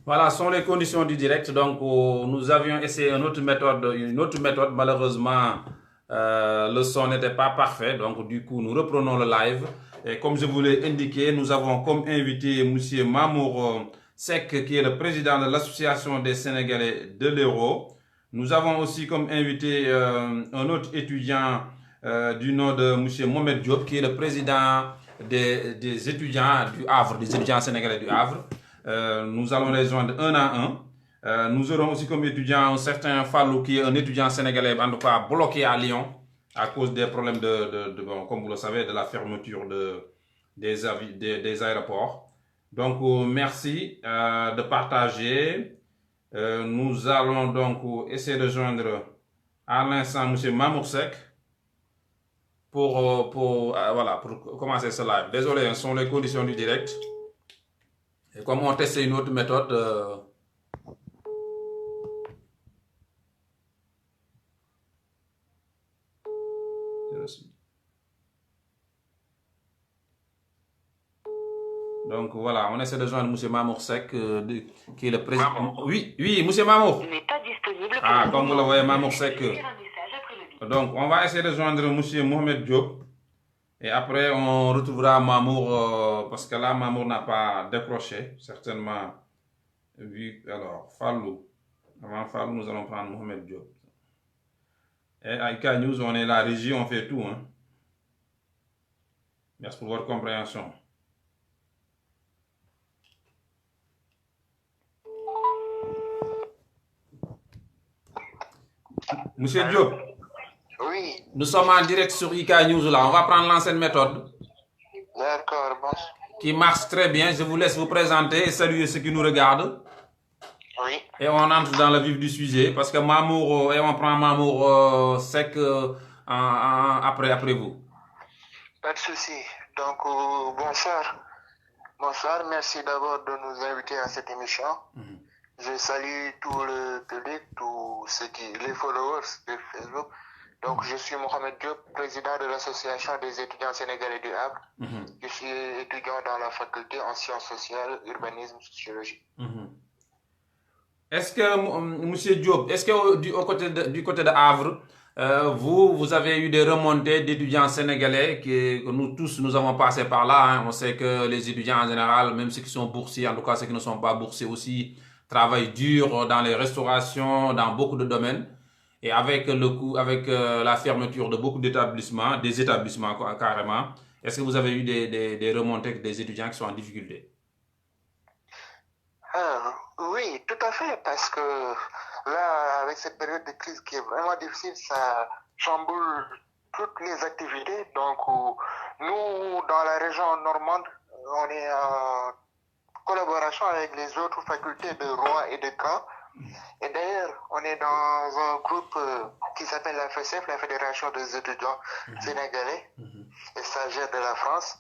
Voilà, ce sont les conditions du direct. Donc, nous avions essayé une autre méthode. Malheureusement, le son n'était pas parfait. Donc, du coup, nous reprenons le live. Et comme je vous l'ai indiqué, nous avons comme invité Monsieur Mamour Seck, qui est le président de l'Association des Sénégalais de l'Euro. Nous avons aussi comme invité un autre étudiant du nom de Monsieur Mohamed Diop, qui est le président des étudiants du Havre, des étudiants sénégalais du Havre. Nous allons les joindre un à un. Nous aurons aussi comme étudiant un certain Fallou qui est un étudiant sénégalais, en tout cas bloqué à Lyon à cause des problèmes bon, comme vous le savez, de la fermeture des aéroports. Donc, merci de partager. Nous allons donc essayer de joindre à l'instant M. Mamoursek voilà, pour commencer ce live. Désolé, ce sont les conditions du direct. Et comme on testait une autre méthode, donc voilà, on essaie de joindre M. Mamour Seck, qui est le président. Mamour. Oui, oui, M. Mamour. Il n'est pas disponible. Ah, comme vous le voyez, Mamour Seck. Donc, on va essayer de joindre M. Mohamed Diop. Et après, on retrouvera Mamour, parce que là, Mamour n'a pas décroché, certainement. Alors, Fallou. Avant Fallou, nous allons prendre Mohamed Diop. Et à IK News, on est la régie, on fait tout. Hein. Merci pour votre compréhension. Monsieur Diop. Oui. Nous sommes en direct sur IK News là. On va prendre l'ancienne méthode. D'accord, bon. Qui marche très bien. Je vous laisse vous présenter et saluer ceux qui nous regardent. Oui. Et on entre dans le vif du sujet parce que Mamour, et on prend Mamour Seck après vous. Pas de souci. Donc, bonsoir. Bonsoir, merci d'abord de nous inviter à cette émission. Je salue tout le public, tous les followers de Facebook. Donc, je suis Mohamed Diop, président de l'association des étudiants sénégalais du Havre. Je suis étudiant dans la faculté en sciences sociales, urbanisme, sociologie. Est-ce que, Monsieur Diop, est-ce que du côté de Havre, vous avez eu des remontées d'étudiants sénégalais que nous tous, nous avons passé par là. Hein. On sait que les étudiants en général, même ceux qui sont boursiers, en tout cas ceux qui ne sont pas boursiers aussi, travaillent dur dans les restaurations, dans beaucoup de domaines. Et avec la fermeture de beaucoup d'établissements, des établissements carrément, est-ce que vous avez eu des remontées des étudiants qui sont en difficulté? Oui, tout à fait, parce que là, avec cette période de crise qui est vraiment difficile, ça chamboule toutes les activités. Donc, nous, dans la région normande, on est en collaboration avec les autres facultés de Rouen et de Caen. Et d'ailleurs, on est dans un groupe qui s'appelle la FESEF, la Fédération des étudiants sénégalais et stagiaires de la France.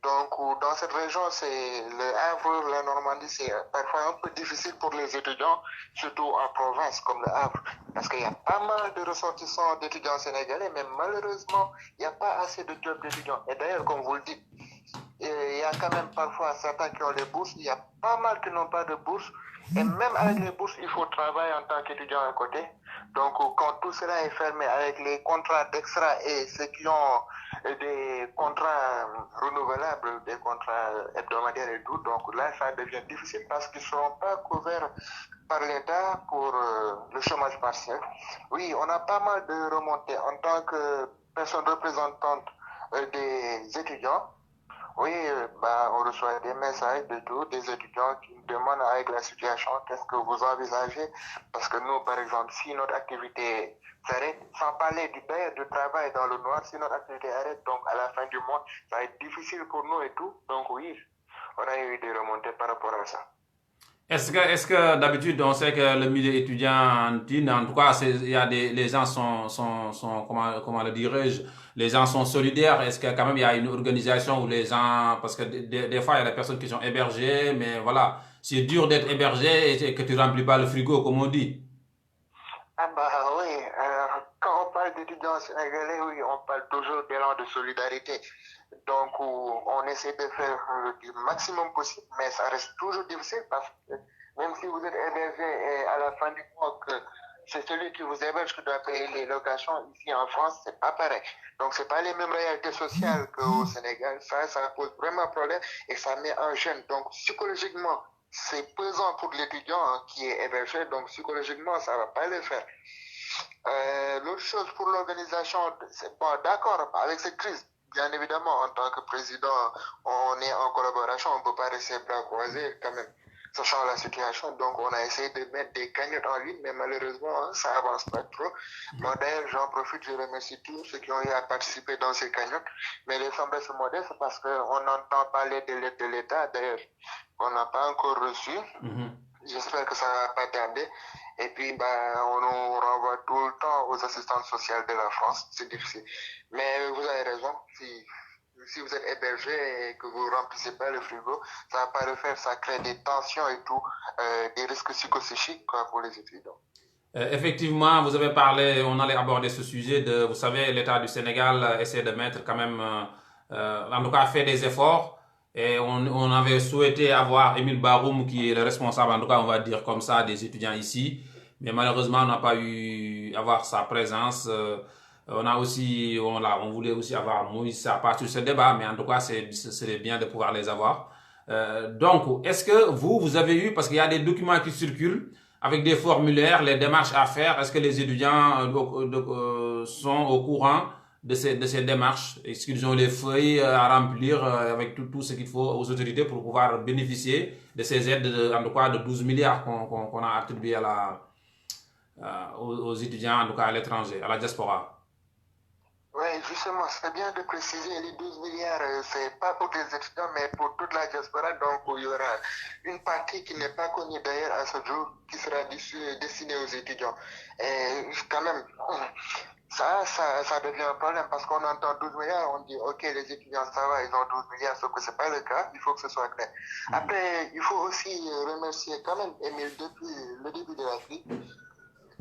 Donc, dans cette région, c'est le Havre, la Normandie, c'est parfois un peu difficile pour les étudiants, surtout en province comme le Havre, parce qu'il y a pas mal de ressortissants d'étudiants sénégalais, mais malheureusement, il n'y a pas assez de jobs d'étudiants. Et d'ailleurs, comme vous le dites, il y a quand même parfois certains qui ont des bourses, il y a pas mal qui n'ont pas de bourse. Et même avec les bourses, il faut travailler en tant qu'étudiant à côté. Donc, quand tout cela est fermé avec les contrats d'extra et ceux qui ont des contrats renouvelables, des contrats hebdomadaires et tout, donc là, ça devient difficile parce qu'ils ne seront pas couverts par l'État pour le chômage partiel. Oui, on a pas mal de remontées en tant que personne représentante des étudiants. Oui, on reçoit des messages de tous des étudiants qui nous demandent avec la situation qu'est-ce que vous envisagez. Parce que nous, par exemple, si notre activité s'arrête, sans parler du bail de travail dans le noir, si notre activité arrête, donc à la fin du mois, ça va être difficile pour nous et tout. Donc oui, on a eu des remontées par rapport à ça. Est-ce que d'habitude, on sait que le milieu étudiant, en tout cas, les gens sont comment le dirais-je, les gens sont solidaires. Est-ce que quand même il y a une organisation où les gens, parce que des fois il y a des personnes qui sont hébergées, mais voilà, c'est dur d'être hébergé et que tu remplis pas le frigo, comme on dit. Ah bah oui, quand on parle d'étudiants sénégalais, oui, on parle toujours d'élan de solidarité. Donc, on essaie de faire du maximum possible, mais ça reste toujours difficile parce que même si vous êtes hébergé et à la fin du mois que c'est celui qui vous héberge qui doit payer les locations, ici en France, c'est pas pareil. Donc c'est pas les mêmes réalités sociales qu'au Sénégal. Ça pose vraiment problème et ça met un jeune. Donc psychologiquement, c'est pesant pour l'étudiant qui est hébergé, donc psychologiquement, ça va pas le faire. L'autre chose pour l'organisation, c'est bon, d'accord, avec cette crise, bien évidemment, en tant que président, on est en collaboration, on ne peut pas rester bras croisés quand même, sachant la situation. Donc, on a essayé de mettre des cagnottes en ligne, mais malheureusement, ça avance pas trop. Moi, d'ailleurs, j'en profite, je remercie tous ceux qui ont eu à participer dans ces cagnottes, mais les sommes restent modestes parce qu'on entend parler de l'aide de l'État, d'ailleurs, on n'a pas encore reçu. J'espère que ça va pas tarder. Et puis, on nous renvoie tout le temps aux assistantes sociales de la France. C'est difficile. Mais vous avez raison. Si vous êtes hébergé et que vous remplissez pas le frigo, ça va pas le faire. Ça crée des tensions et tout, des risques psychosociaux pour les étudiants. Effectivement, vous avez parlé, on allait aborder ce sujet de, vous savez, l'État du Sénégal essaie de mettre quand même, en tout cas, fait des efforts. Et on avait souhaité avoir Émile Baroum, qui est le responsable, en tout cas, on va dire comme ça, des étudiants ici. Mais malheureusement, on n'a pas eu avoir sa présence. On a aussi, on voulait aussi avoir Moïse, ça part sur ce débat, mais en tout cas, ce serait bien de pouvoir les avoir. Donc, est-ce que vous avez eu, parce qu'il y a des documents qui circulent, avec des formulaires, les démarches à faire, est-ce que les étudiants sont au courant de ces démarches? Est-ce qu'ils ont les feuilles à remplir avec tout ce qu'il faut aux autorités pour pouvoir bénéficier de ces aides, en tout cas de 12 milliards qu'on a attribuées aux étudiants, en tout cas à l'étranger, à la diaspora? Oui, justement, c'est bien de préciser, les 12 milliards, c'est pas pour les étudiants, mais pour toute la diaspora. Donc, il y aura une partie qui n'est pas connue d'ailleurs à ce jour, qui sera destinée aux étudiants. Et quand même, ça devient un problème parce qu'on entend 12 milliards, on dit, OK, les étudiants, ça va, ils ont 12 milliards, sauf que c'est pas le cas, il faut que ce soit clair. Après, il faut aussi remercier quand même Émile depuis le début de la crise.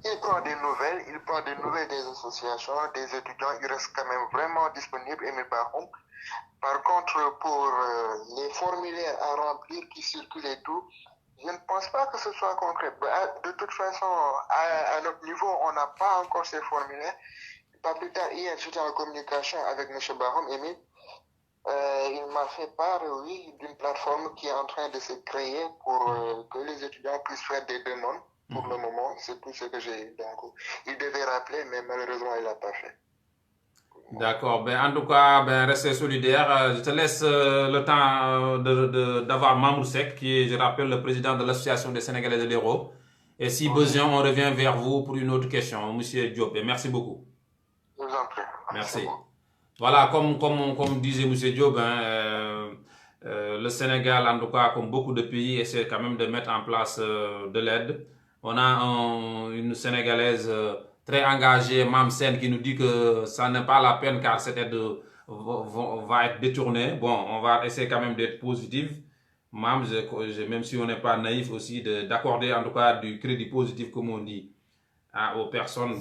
Il prend des nouvelles des associations, des étudiants, il reste quand même vraiment disponible, Émile Baroum. Par contre, pour les formulaires à remplir qui circulent et tout, je ne pense pas que ce soit concret. De toute façon, à notre niveau, on n'a pas encore ces formulaires. Pas plus tard, hier, j'étais en communication avec M. Baroum, Émile. Il m'a fait part, oui, d'une plateforme qui est en train de se créer pour que les étudiants puissent faire des demandes. Pour le moment, c'est tout ce que j'ai. Donc, il devait rappeler, mais malheureusement, il l'a pas fait. D'accord. Ben, en tout cas, ben, restez solidaires. Je te laisse le temps d'avoir Mamour Seck, qui est, je rappelle, le président de l'Association des Sénégalais de l'Hérault. Et si besoin, on revient vers vous pour une autre question, Monsieur Diop. Et merci beaucoup. Je vous en prie. Merci. Voilà, comme disait Monsieur Diop, le Sénégal, en tout cas, comme beaucoup de pays, essaie quand même de mettre en place de l'aide. On a une Sénégalaise très engagée, Mam Sen, qui nous dit que ça n'est pas la peine car cette aide va être détournée. Bon, on va essayer quand même d'être positif. Mam, même si on n'est pas naïf aussi, d'accorder en tout cas du crédit positif, comme on dit, aux personnes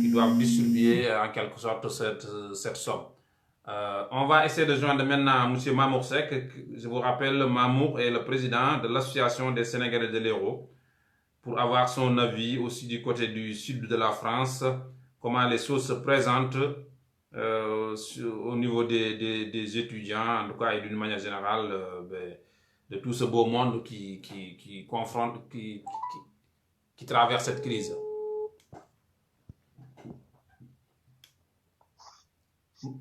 qui doivent distribuer en quelque sorte cette somme. On va essayer de joindre maintenant M. Mamour Seck. Je vous rappelle, Mamour est le président de l'Association des Sénégalais de l'Hérault, pour avoir son avis aussi du côté du sud de la France, comment les choses se présentent au niveau des étudiants, en tout cas, et d'une manière générale, de tout ce beau monde qui confronte, qui traverse cette crise.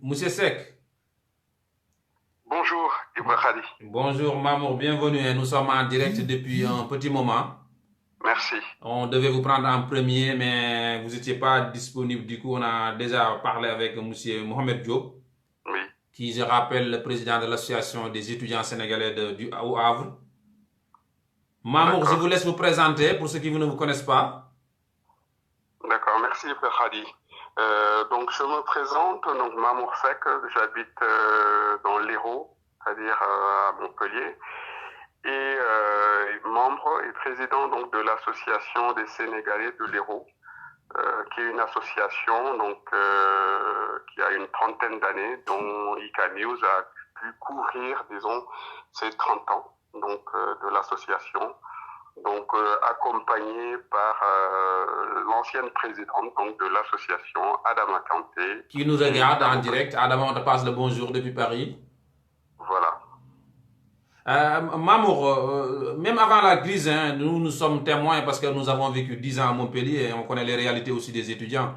Monsieur Seck. Bonjour, Ibrahim. Bonjour, Mamour, bienvenue. Nous sommes en direct depuis un petit moment. Merci. On devait vous prendre en premier, mais vous n'étiez pas disponible. Du coup, on a déjà parlé avec M. Mohamed Diop, oui, qui, je rappelle, le président de l'association des étudiants sénégalais au Havre. Mamour, je vous laisse vous présenter pour ceux qui ne vous connaissent pas. D'accord, merci Ibrahim. Donc je me présente, donc Mamour Seck, j'habite dans l'Hérault, c'est-à-dire à Montpellier, et membre et président donc de l'association des Sénégalais de l'Hérault, qui est une association donc qui a une trentaine d'années, dont ICA News a pu couvrir, disons, ces 30 ans donc de l'association. donc accompagné par l'ancienne présidente donc, de l'association, Adama Kanté. Qui nous regarde en direct. Adama, on te passe le bonjour depuis Paris. Voilà. Mamour, même avant la crise, hein, nous sommes témoins parce que nous avons vécu 10 ans à Montpellier et on connaît les réalités aussi des étudiants.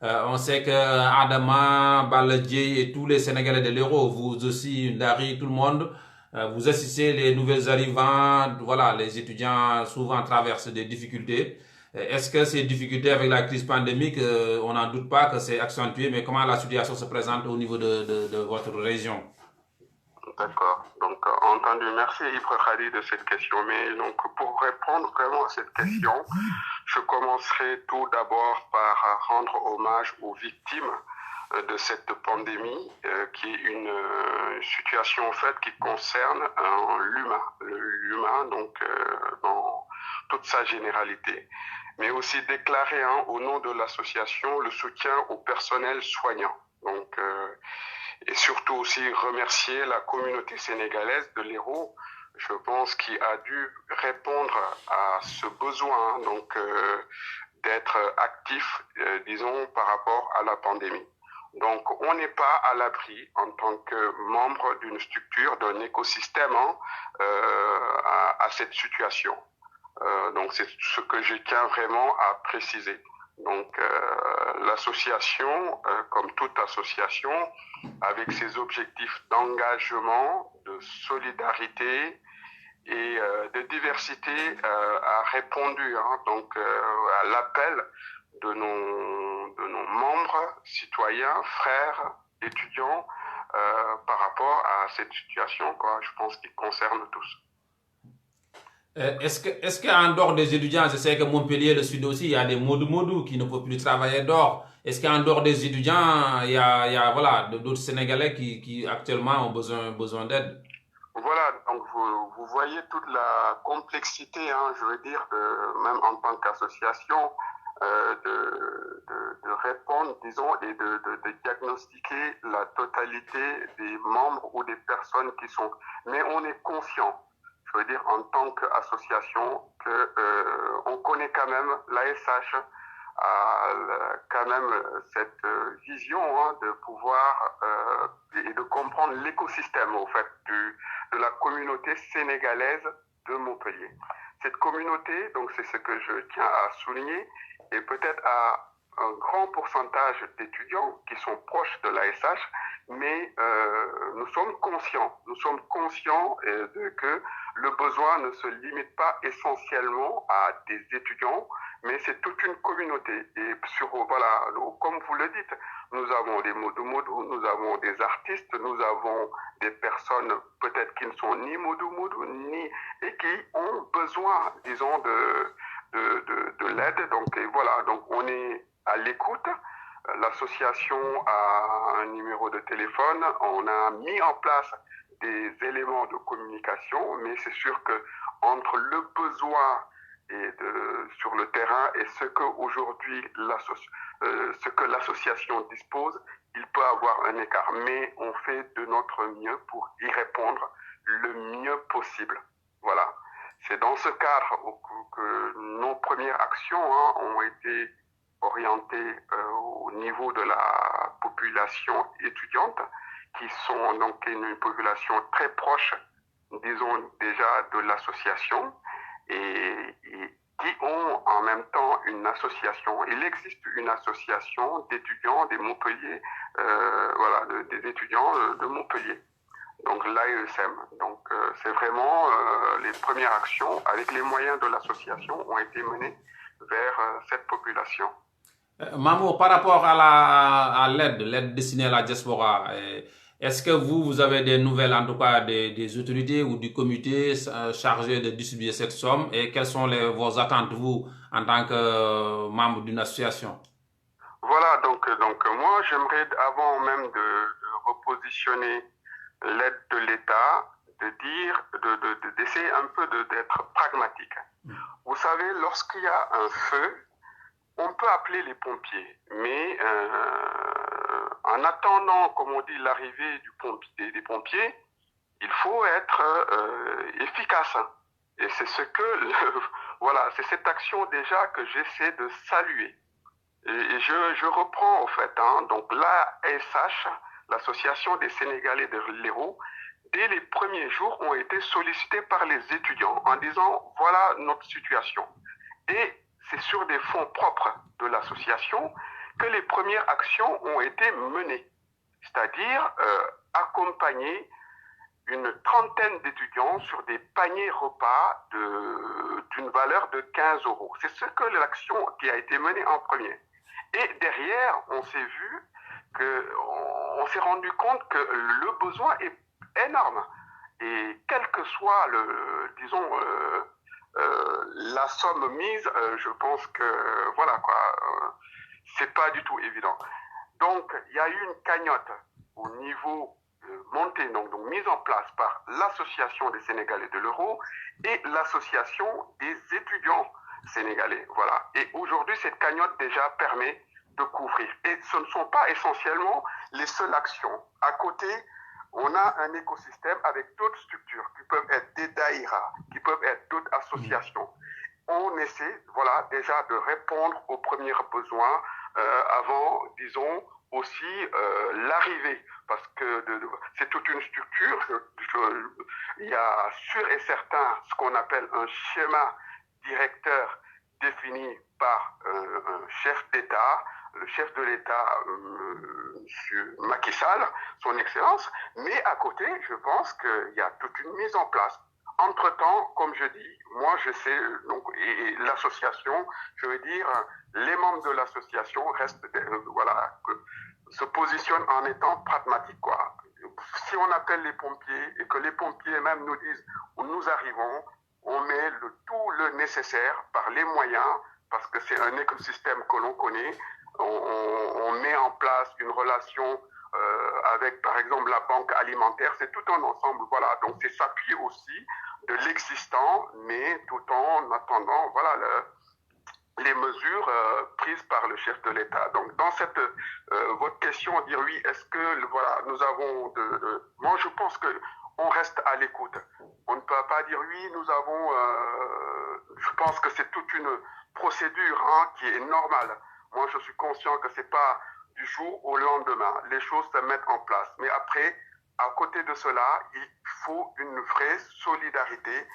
On sait que Adama, Baladje et tous les Sénégalais de l'Hérault, vous aussi, Dari, tout le monde, vous assistez les nouvelles arrivants, voilà, les étudiants souvent traversent des difficultés. Est-ce que ces difficultés avec la crise pandémique, on n'en doute pas que c'est accentué, mais comment la situation se présente au niveau de votre région? D'accord. Donc, entendu. Merci Ibra Khadi de cette question. Mais donc, pour répondre vraiment à cette question, je commencerai tout d'abord par rendre hommage aux victimes de cette pandémie, qui est une situation en fait qui concerne l'humain, donc dans toute sa généralité. Mais aussi déclarer au nom de l'association le soutien au personnel soignant. Donc, et surtout aussi remercier la communauté sénégalaise de l'Hérault, je pense, qui a dû répondre à ce besoin donc d'être actif, disons, par rapport à la pandémie. Donc, on n'est pas à l'abri en tant que membre d'une structure, d'un écosystème à cette situation. Donc, c'est ce que je tiens vraiment à préciser. Donc, l'association, comme toute association, avec ses objectifs d'engagement, de solidarité et de diversité, a répondu donc à l'appel de nos membres, citoyens, frères, étudiants, par rapport à cette situation, quoi, je pense, qui concerne tous. Est-ce qu'en dehors des étudiants, je sais que Montpellier, le sud aussi, il y a des modou qui ne peuvent plus travailler dehors. Est-ce qu'en dehors des étudiants, il y a voilà, d'autres Sénégalais qui actuellement ont besoin d'aide? Voilà, donc vous voyez toute la complexité, je veux dire, même en tant qu'association, de répondre, disons, et de diagnostiquer la totalité des membres ou des personnes qui sont. Mais on est conscient, je veux dire, en tant qu'association, on connaît quand même, l'ASH a quand même cette vision de pouvoir et de comprendre l'écosystème, au fait, de la communauté sénégalaise de Montpellier. Cette communauté, donc c'est ce que je tiens à souligner, et peut-être à un grand pourcentage d'étudiants qui sont proches de l'ASH, mais nous sommes conscients que le besoin ne se limite pas essentiellement à des étudiants, mais c'est toute une communauté. Et voilà, comme vous le dites, nous avons des modou-modou, nous avons des artistes, nous avons des personnes peut-être qui ne sont ni modou-modou, et qui ont besoin, disons, de l'aide. Donc, et voilà, donc on est à l'écoute. L'association a un numéro de téléphone. On a mis en place des éléments de communication, mais c'est sûr que entre le besoin sur le terrain et ce que aujourd'hui ce que l'association dispose, il peut avoir un écart. Mais on fait de notre mieux pour y répondre le mieux possible. Voilà. C'est dans ce cadre que nos premières actions ont été orientées au niveau de la population étudiante, qui sont donc une population très proche, disons déjà, de l'association, et qui ont en même temps une association. Il existe une association d'étudiants des Montpellier, voilà, des étudiants de Montpellier. Donc l'AESM. Donc c'est vraiment les premières actions avec les moyens de l'association ont été menées vers cette population. Mamour, par rapport à l'aide destinée à la diaspora, est-ce que vous avez des nouvelles, en tout cas des autorités ou du comité chargé de distribuer cette somme, et quelles sont vos attentes, vous, en tant que membre d'une association? Voilà, donc moi j'aimerais, avant même de repositionner l'aide de l'État, d'essayer un peu d'être pragmatique. Vous savez, lorsqu'il y a un feu, on peut appeler les pompiers, mais en attendant, comme on dit, l'arrivée des pompiers, il faut être efficace. Et c'est voilà, c'est cette action déjà que j'essaie de saluer. Et je reprends en fait, hein, donc l'ASH, l'Association des Sénégalais de l'Hérault, dès les premiers jours ont été sollicités par les étudiants en disant voilà notre situation. Et c'est sur des fonds propres de l'association que les premières actions ont été menées, c'est-à-dire accompagner une trentaine d'étudiants sur des paniers repas d'une valeur de 15 euros. C'est ce que l'action qui a été menée en premier. Et derrière, on s'est rendu compte que le besoin est énorme. Et quel que soit la somme mise, je pense que voilà quoi, c'est pas du tout évident. Donc il y a eu une cagnotte au niveau montée, donc mise en place par l'Association des Sénégalais de l'Hérault et l'Association des étudiants sénégalais. Voilà. Et aujourd'hui, cette cagnotte déjà permet de couvrir. Et ce ne sont pas essentiellement les seules actions. À côté, on a un écosystème avec d'autres structures qui peuvent être des daïras, qui peuvent être d'autres associations. On essaie, voilà, déjà de répondre aux premiers besoins avant, disons, aussi l'arrivée, parce que c'est toute une structure. Il y a sûr et certain ce qu'on appelle un schéma directeur défini par un chef d'État, le chef de l'État, M. Macky Sall, son Excellence, mais à côté, je pense qu'il y a toute une mise en place. Entre-temps, comme je dis, moi je sais, donc, et l'association, je veux dire, les membres de l'association restent, se positionnent en étant pragmatiques, quoi. Si on appelle les pompiers et que les pompiers même nous disent où nous arrivons, on met tout le nécessaire par les moyens, parce que c'est un écosystème que l'on connaît. On met en place une relation avec, par exemple, la banque alimentaire. C'est tout un ensemble, voilà. Donc, c'est s'appuyer aussi de l'existant, mais tout en attendant, voilà, les mesures prises par le chef de l'État. Donc, dans votre question, dire oui, est-ce que, voilà, nous avons moi, je pense que on reste à l'écoute. On ne peut pas dire oui, nous avons, je pense que c'est toute une procédure qui est normale. Moi, je suis conscient que c'est pas du jour au lendemain. Les choses se mettent en place. Mais après, à côté de cela, il faut une vraie solidarité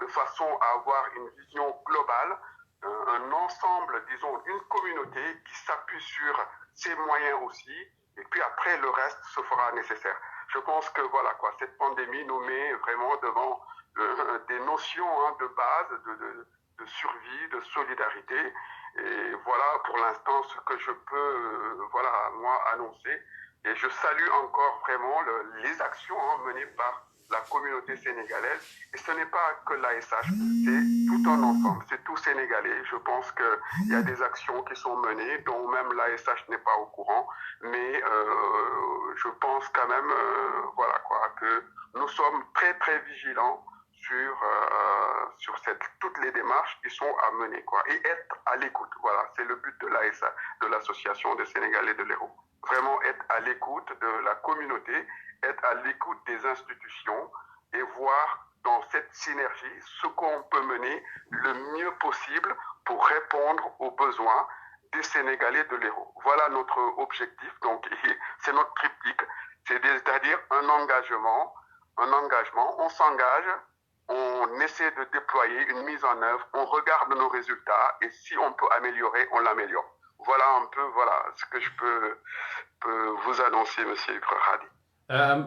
de façon à avoir une vision globale, un ensemble, disons, une communauté qui s'appuie sur ses moyens aussi. Et puis après, le reste se fera nécessaire. Je pense que voilà quoi, cette pandémie nous met vraiment devant des notions de base, de survie, de solidarité. Et voilà pour l'instant ce que je peux, voilà, moi, annoncer. Et je salue encore vraiment les actions menées par la communauté sénégalaise. Et ce n'est pas que l'ASH, c'est tout un ensemble, c'est tout sénégalais. Je pense qu'il y a des actions qui sont menées, dont même l'ASH n'est pas au courant. Mais je pense quand même, voilà quoi, que nous sommes très très vigilants sur toutes les démarches qui sont à mener, quoi, et être à l'écoute. Voilà, c'est le but de l'ASA, de l'Association des Sénégalais de l'Hérault. Vraiment être à l'écoute de la communauté, être à l'écoute des institutions et voir dans cette synergie ce qu'on peut mener le mieux possible pour répondre aux besoins des Sénégalais de l'Hérault. Voilà notre objectif, donc c'est notre triptyque, c'est-à-dire un engagement, on s'engage, on essaie de déployer une mise en œuvre, on regarde nos résultats et si on peut améliorer, on l'améliore. Voilà un peu ce que je peux vous annoncer, Monsieur Ibra Hadi.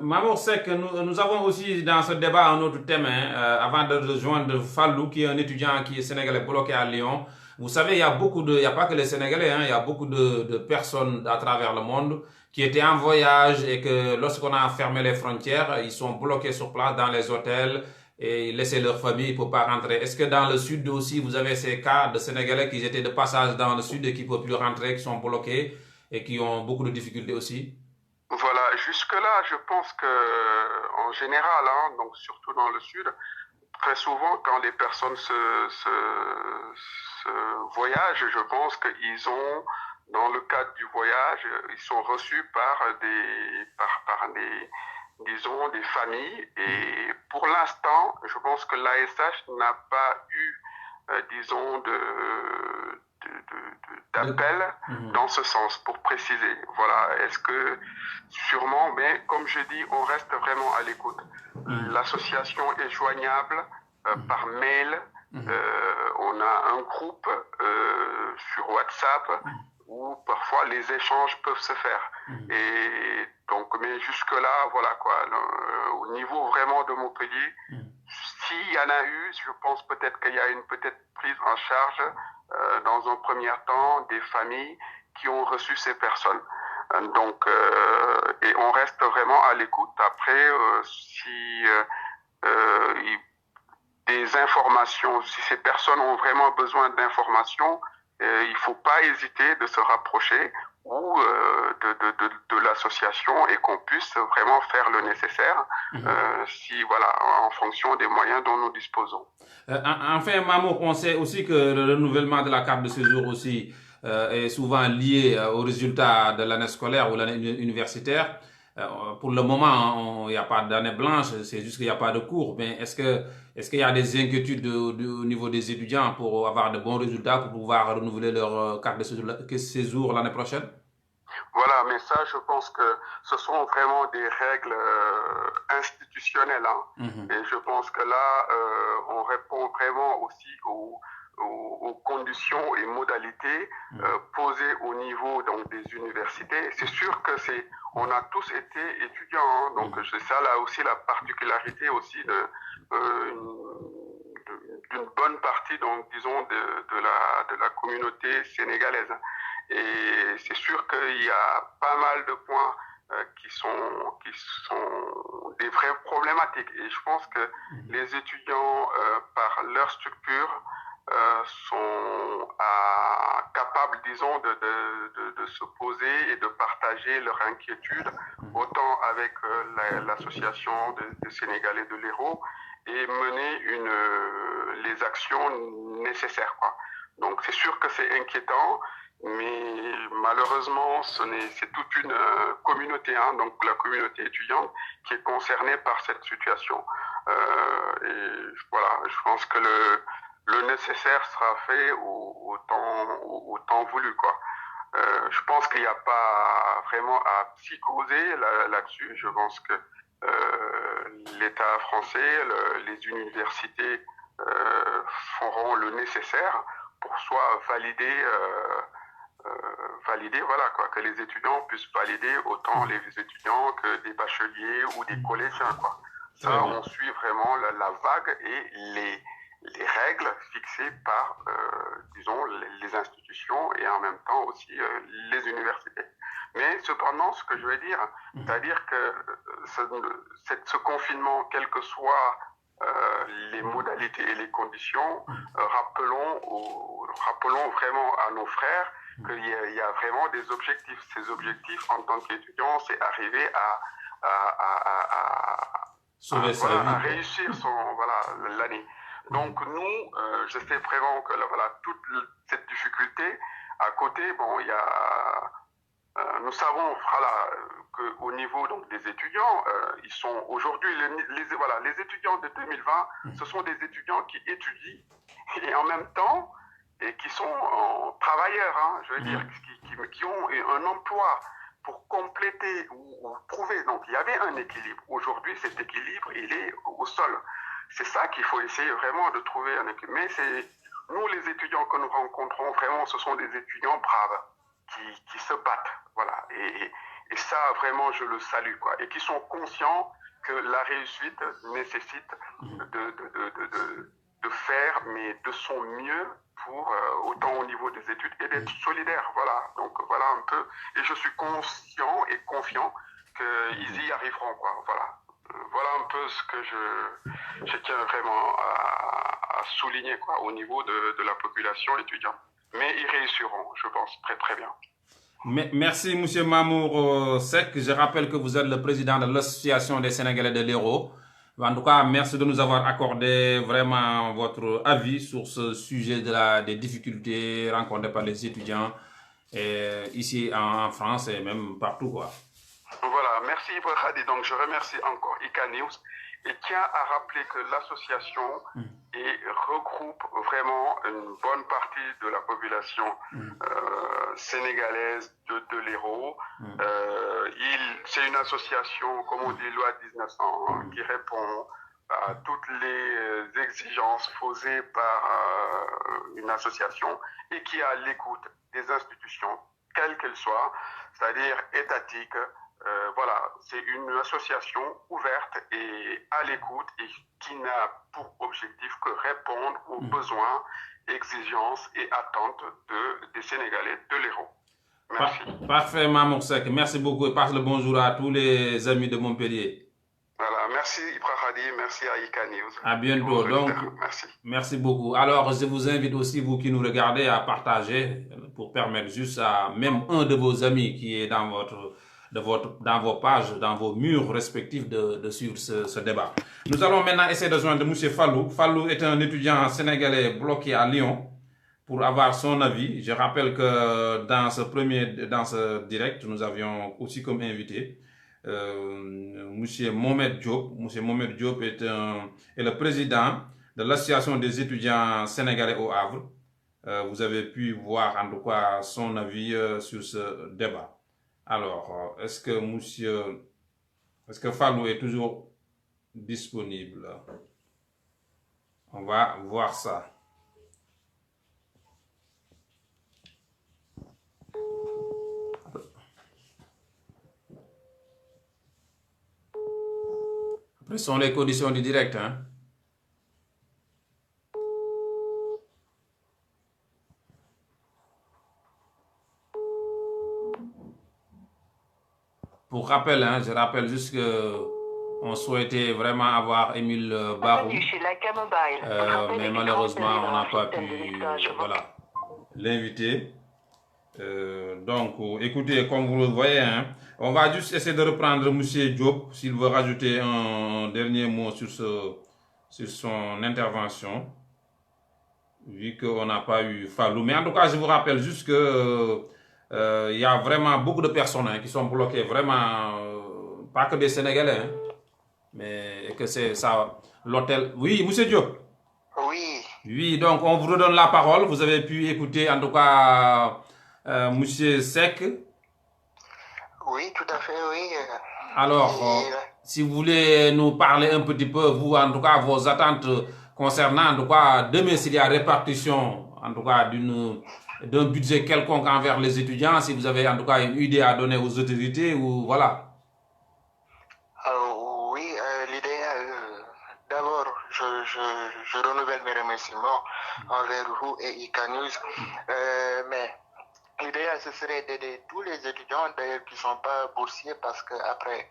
Mamour Seck, nous avons aussi dans ce débat un autre thème, avant de rejoindre Fallou, qui est un étudiant qui est sénégalais bloqué à Lyon. Vous savez, il y a pas que les Sénégalais, il y a beaucoup de personnes à travers le monde qui étaient en voyage et que lorsqu'on a fermé les frontières, ils sont bloqués sur place dans les hôtels et laisser leur famille pour pas rentrer. Est-ce que dans le sud aussi, vous avez ces cas de Sénégalais qui étaient de passage dans le sud et qui ne peuvent plus rentrer, qui sont bloqués et qui ont beaucoup de difficultés aussi? Voilà, jusque-là, je pense que, en général, donc surtout dans le sud, très souvent, quand les personnes se voyagent, je pense qu'ils ont, dans le cadre du voyage, ils sont reçus par disons, des familles et pour l'instant, je pense que l'ASH n'a pas eu, disons, d'appel dans ce sens, pour préciser. Voilà, est-ce que sûrement, mais comme je dis, on reste vraiment à l'écoute. L'association est joignable par mail. On a un groupe sur WhatsApp où parfois les échanges peuvent se faire. Et donc, mais jusque-là, voilà quoi, au niveau vraiment de Montpellier, s'il y en a eu, je pense peut-être qu'il y a une prise en charge dans un premier temps des familles qui ont reçu ces personnes. Donc, et on reste vraiment à l'écoute. Après, si des informations, si ces personnes ont vraiment besoin d'informations, il ne faut pas hésiter de se rapprocher ou de l'association et qu'on puisse vraiment faire le nécessaire si, voilà, en fonction des moyens dont nous disposons. Enfin, Mamour, on sait aussi que le renouvellement de la carte de séjour aussi est souvent lié aux résultats de l'année scolaire ou l'année universitaire. Pour le moment, il n'y a pas d'année blanche, c'est juste qu'il n'y a pas de cours. Mais est-ce qu'il y a des inquiétudes au niveau des étudiants pour avoir de bons résultats, pour pouvoir renouveler leur carte de séjour l'année prochaine? Voilà, mais ça, je pense que ce sont vraiment des règles institutionnelles. Et je pense que là, on répond vraiment aussi aux conditions et modalités posées au niveau donc, des universités. C'est sûr que on a tous été étudiants, donc c'est ça là aussi la particularité aussi d'une bonne partie, donc disons de la communauté sénégalaise. Et c'est sûr qu'il y a pas mal de points qui sont des vraies problématiques. Et je pense que les étudiants, par leur structure, sont capables, disons, de se poser et de partager leur inquiétude, autant avec l'association des Sénégalais de l'Hérault, et mener les actions nécessaires, quoi. Donc c'est sûr que c'est inquiétant, mais malheureusement, c'est toute une communauté, donc la communauté étudiante, qui est concernée par cette situation. Et voilà, je pense que le nécessaire sera fait au temps voulu, quoi. Je pense qu'il n'y a pas vraiment à psychoser là-dessus. Je pense que l'État français, les universités feront le nécessaire pour soit valider, voilà quoi, que les étudiants puissent valider autant les étudiants que des bacheliers ou des collégiens, quoi. Ça, on suit vraiment la vague et les règles fixées par, disons, les institutions et en même temps aussi les universités. Mais cependant, ce que je veux dire, c'est-à-dire que ce confinement, quelles que soient les modalités et les conditions, rappelons vraiment à nos frères qu'il y a vraiment des objectifs. Ces objectifs, en tant qu'étudiants, c'est arriver à réussir l'année. Donc nous, je sais vraiment que toute cette difficulté, à côté, bon, il y a... nous savons qu'au niveau donc, des étudiants, ils sont aujourd'hui, les étudiants de 2020, ce sont des étudiants qui étudient et en même temps, et qui sont travailleurs, je veux dire, qui ont un emploi pour compléter ou prouver. Donc il y avait un équilibre. Aujourd'hui, cet équilibre, il est au sol. C'est ça qu'il faut essayer vraiment de trouver un équilibre. Mais nous, les étudiants que nous rencontrons, vraiment, ce sont des étudiants braves qui se battent. Voilà. Et ça, vraiment, je le salue, quoi. Et qui sont conscients que la réussite nécessite de faire, mais de son mieux pour, autant au niveau des études, et d'être solidaire. Voilà. Donc, voilà un peu. Et je suis conscient et confiant qu'ils y arriveront, quoi. Voilà. Voilà un peu ce que je tiens vraiment à souligner, quoi, au niveau de la population étudiante. Mais ils réussiront, je pense, très très bien. Merci, M. Mamour Seck. Je rappelle que vous êtes le président de l'Association des Sénégalais de l'Hérault. En tout cas, merci de nous avoir accordé vraiment votre avis sur ce sujet des difficultés rencontrées par les étudiants ici en France et même partout, quoi. Voilà, merci Khadi. Donc je remercie encore ICA News et tient à rappeler que l'association regroupe vraiment une bonne partie de la population sénégalaise de l'Hérault. C'est une association, comme on dit, loi 1900, qui répond à toutes les exigences posées par une association et qui est à l'écoute des institutions, quelles qu'elles soient, c'est-à-dire étatiques. Voilà, c'est une association ouverte et à l'écoute et qui n'a pour objectif que répondre aux besoins, exigences et attentes des Sénégalais de l'Hérault. Merci. Parfait, Mamour Seck. Merci beaucoup et passe le bonjour à tous les amis de Montpellier. Voilà, merci Ibra Khadi, merci à Ika News. À bientôt. Donc, merci beaucoup. Alors, je vous invite aussi, vous qui nous regardez, à partager pour permettre juste à même un de vos amis qui est dans vos pages, dans vos murs respectifs de suivre ce débat. Nous allons maintenant essayer de joindre M. Fallou. Fallou est un étudiant sénégalais bloqué à Lyon pour avoir son avis. Je rappelle que dans ce direct, nous avions aussi comme invité M. Mohamed Diop. M. Mohamed Diop est le président de l'association des étudiants sénégalais au Havre. Vous avez pu voir en tout cas son avis sur ce débat. Alors, est-ce que Fallou est toujours disponible? On va voir ça. Après, ce sont les conditions du direct, hein? Pour rappel, hein, je rappelle juste qu'on souhaitait vraiment avoir Émile Barou, mais malheureusement, on n'a pas pu l'inviter. Donc, écoutez, comme vous le voyez, hein, on va juste essayer de reprendre M. Diop, s'il veut rajouter un dernier mot sur son intervention, vu qu'on n'a pas eu Fallou. Mais en tout cas, je vous rappelle juste que y a vraiment beaucoup de personnes qui sont bloquées, vraiment, pas que des Sénégalais, hein, mais que c'est ça, l'hôtel. Oui, M. Diop. Oui. Oui, donc on vous redonne la parole. Vous avez pu écouter en tout cas M. Seck. Oui, tout à fait, oui. Alors, si vous voulez nous parler un petit peu, vous, en tout cas, vos attentes concernant, en tout cas, demain, s'il y a répartition, en tout cas, d'un budget quelconque envers les étudiants, si vous avez en tout cas une idée à donner aux autorités, ou voilà. Oui, l'idéal, d'abord, je renouvelle mes remerciements envers vous et Ika News, mais l'idéal, ce serait d'aider tous les étudiants, d'ailleurs, qui ne sont pas boursiers, parce qu'après,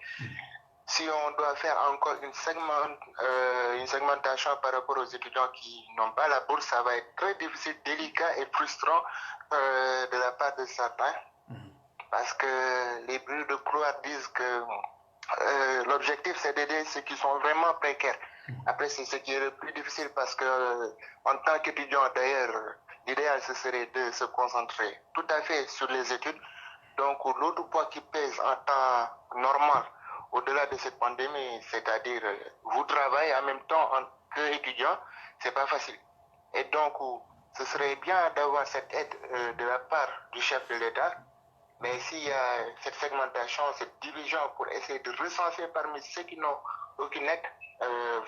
si on doit faire encore une segmentation par rapport aux étudiants qui n'ont pas la bourse, ça va être très difficile, délicat et frustrant de la part de certains, parce que les bruits de couloir disent que l'objectif, c'est d'aider ceux qui sont vraiment précaires. Après, c'est ce qui est le plus difficile, parce que en tant qu'étudiant, d'ailleurs, l'idéal, ce serait de se concentrer tout à fait sur les études. Donc, l'autre point qui pèse en temps normal, au-delà de cette pandémie, c'est-à-dire vous travaillez en même temps qu'étudiant, c'est pas facile. Et donc, ce serait bien d'avoir cette aide de la part du chef de l'État, mais s'il y a cette segmentation, cette division pour essayer de recenser parmi ceux qui n'ont aucune aide,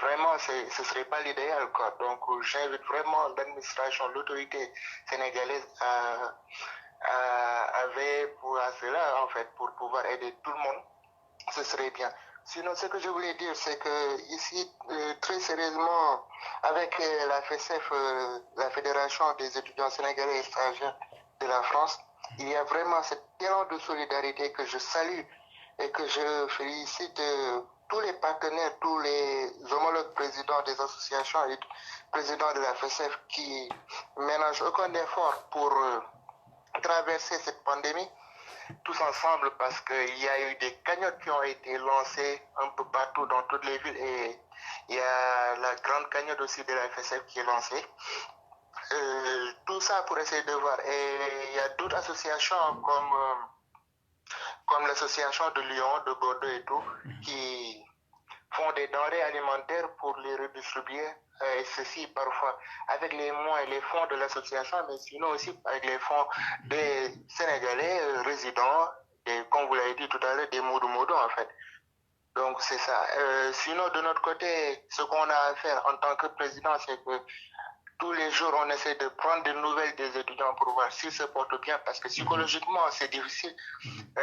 vraiment, ce serait pas l'idéal, quoi. Donc, j'invite vraiment l'administration, l'autorité sénégalaise à veiller à cela, en fait, pour pouvoir aider tout le monde. Ce serait bien. Sinon, ce que je voulais dire, c'est que ici, très sérieusement, avec la FSF, la Fédération des étudiants sénégalais et étrangers de la France, il y a vraiment cet élan de solidarité que je salue et que je félicite tous les partenaires, tous les homologues présidents des associations et présidents de la FSF qui ménagent aucun effort pour traverser cette pandémie tous ensemble, parce qu'il y a eu des cagnottes qui ont été lancées un peu partout dans toutes les villes, et il y a la grande cagnotte aussi de la FSF qui est lancée. Tout ça pour essayer de voir. Et il y a d'autres associations comme l'association de Lyon, de Bordeaux et tout, qui font des denrées alimentaires pour les redistribuer, et ceci parfois avec les moyens, les fonds de l'association, mais sinon aussi avec les fonds des Sénégalais résidents, comme vous l'avez dit tout à l'heure, des modo en fait. Donc c'est ça. Sinon de notre côté, ce qu'on a à faire en tant que président, c'est que tous les jours, on essaie de prendre des nouvelles des étudiants pour voir s'ils se portent bien, parce que psychologiquement, c'est difficile.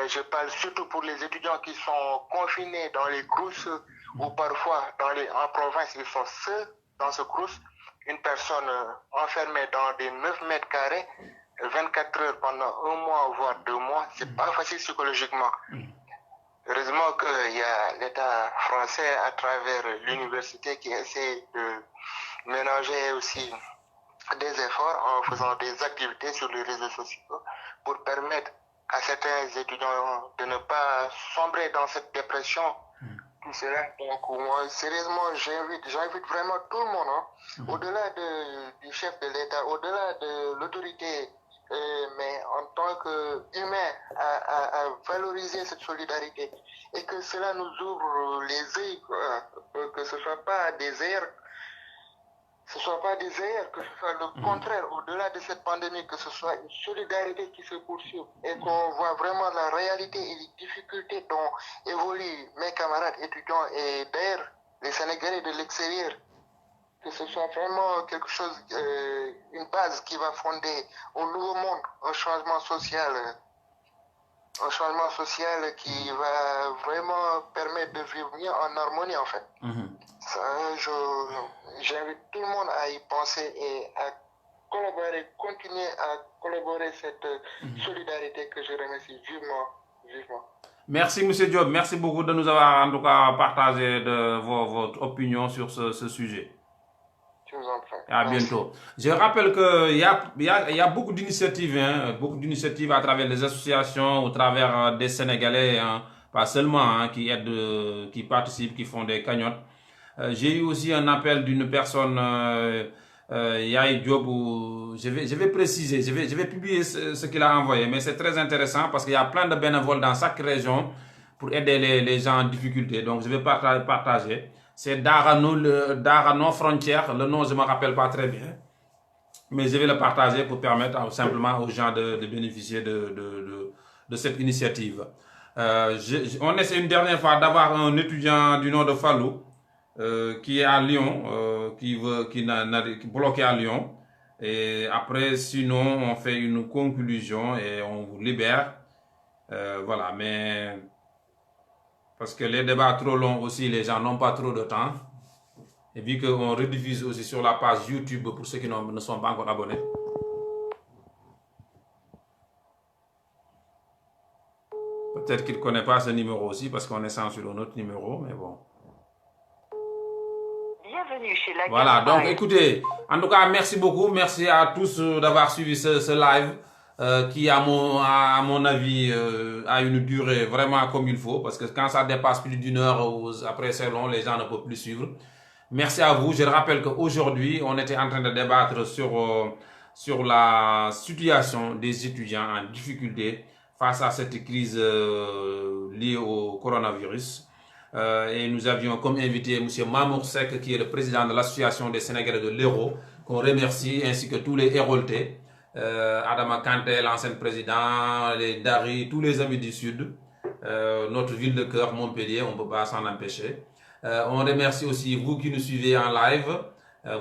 Je parle surtout pour les étudiants qui sont confinés dans les crousses ou parfois en province, ils sont seuls dans ce crous. Une personne enfermée dans des 9 mètres carrés, 24 heures pendant 1 mois, voire 2 mois, c'est pas facile psychologiquement. Heureusement qu'il y a l'État français à travers l'université qui essaie de ménager aussi des efforts en faisant des activités sur les réseaux sociaux pour permettre à certains étudiants de ne pas sombrer dans cette dépression. Tout cela. Donc moi, sérieusement, j'invite vraiment tout le monde, au-delà du chef de l'État, au-delà de l'autorité, mais en tant qu'humain, à valoriser cette solidarité et que cela nous ouvre les yeux, que ce ne soit pas des airs, que ce soit le contraire, au-delà de cette pandémie, que ce soit une solidarité qui se poursuit et qu'on voit vraiment la réalité et les difficultés dont évoluent mes camarades étudiants et d'ailleurs les Sénégalais de l'extérieur, que ce soit vraiment quelque chose, une base qui va fonder un nouveau monde, un changement social qui va vraiment permettre de vivre mieux en harmonie en fait. Ça, j'invite tout le monde à y penser et à collaborer, continuer à collaborer cette solidarité que je remercie vivement. Merci M. Diop, merci beaucoup de nous avoir en tout cas partagé votre opinion sur ce sujet. Je vous en prie. À bientôt. Je rappelle qu'il y a beaucoup d'initiatives, à travers les associations, au travers des Sénégalais, pas seulement, qui aident, qui participent, qui font des cagnottes. J'ai eu aussi un appel d'une personne, Yaï Diop, je vais préciser, je vais publier ce qu'il a envoyé, mais c'est très intéressant parce qu'il y a plein de bénévoles dans chaque région pour aider les gens en difficulté. Donc je vais partager. C'est Darano Frontières, le nom je ne me rappelle pas très bien, mais je vais le partager pour permettre simplement aux gens de bénéficier de cette initiative. On essaie une dernière fois d'avoir un étudiant du nom de Fallou, qui est à Lyon, qui est bloqué à Lyon. Et après, sinon, on fait une conclusion et on vous libère. Voilà, mais parce que les débats trop longs aussi, les gens n'ont pas trop de temps. Et vu qu'on rediffuse aussi sur la page YouTube pour ceux qui ne sont pas encore abonnés. Peut-être qu'il ne connaît pas ce numéro aussi parce qu'on est sans sur un autre numéro, mais bon. Voilà, donc écoutez, en tout cas, merci beaucoup. Merci à tous d'avoir suivi ce live qui, à mon avis, a une durée vraiment comme il faut. Parce que quand ça dépasse plus d'1 heure, après c'est long, les gens ne peuvent plus suivre. Merci à vous. Je rappelle qu'aujourd'hui, on était en train de débattre sur la situation des étudiants en difficulté face à cette crise liée au coronavirus. Et nous avions comme invité M. Mamour Seck, qui est le président de l'association des Sénégalais de l'Hérault, qu'on remercie, ainsi que tous les Héroltais, Adama Kanté, l'ancien président, les Dari, tous les amis du Sud, notre ville de cœur, Montpellier, on ne peut pas s'en empêcher. On remercie aussi vous qui nous suivez en live,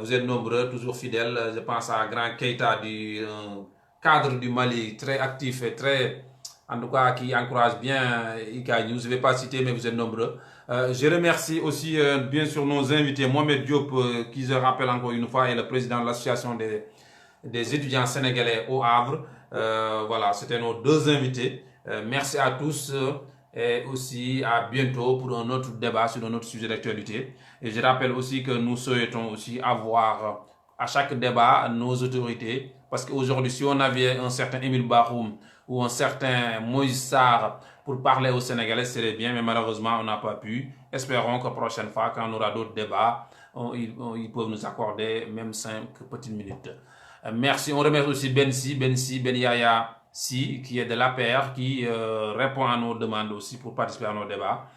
vous êtes nombreux, toujours fidèles. Je pense à Grand Keita, cadre du Mali, très actif et très... En tout cas, qui encourage bien IK News. Je ne vais pas citer, mais vous êtes nombreux. Je remercie aussi, bien sûr, nos invités. Mohamed Diop, qui je rappelle encore une fois, est le président de l'association des étudiants sénégalais au Havre. Voilà, c'était nos 2 invités. Merci à tous et aussi à bientôt pour un autre débat sur un autre sujet d'actualité. Et je rappelle aussi que nous souhaitons aussi avoir à chaque débat nos autorités. Parce qu'aujourd'hui, si on avait un certain Émile Bahoum ou un certain Moïse Sarr pour parler aux Sénégalais, serait bien, mais malheureusement, on n'a pas pu. Espérons que la prochaine fois, quand on aura d'autres débats, ils peuvent nous accorder même 5 petites minutes. Merci. On remercie aussi Ben Yaya Si, qui est de l'APR, qui répond à nos demandes aussi pour participer à nos débats.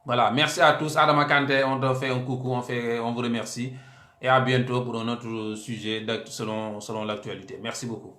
Voilà, merci à tous. Adama Kanté, on te fait un coucou, on vous remercie. Et à bientôt pour un autre sujet selon l'actualité. Merci beaucoup.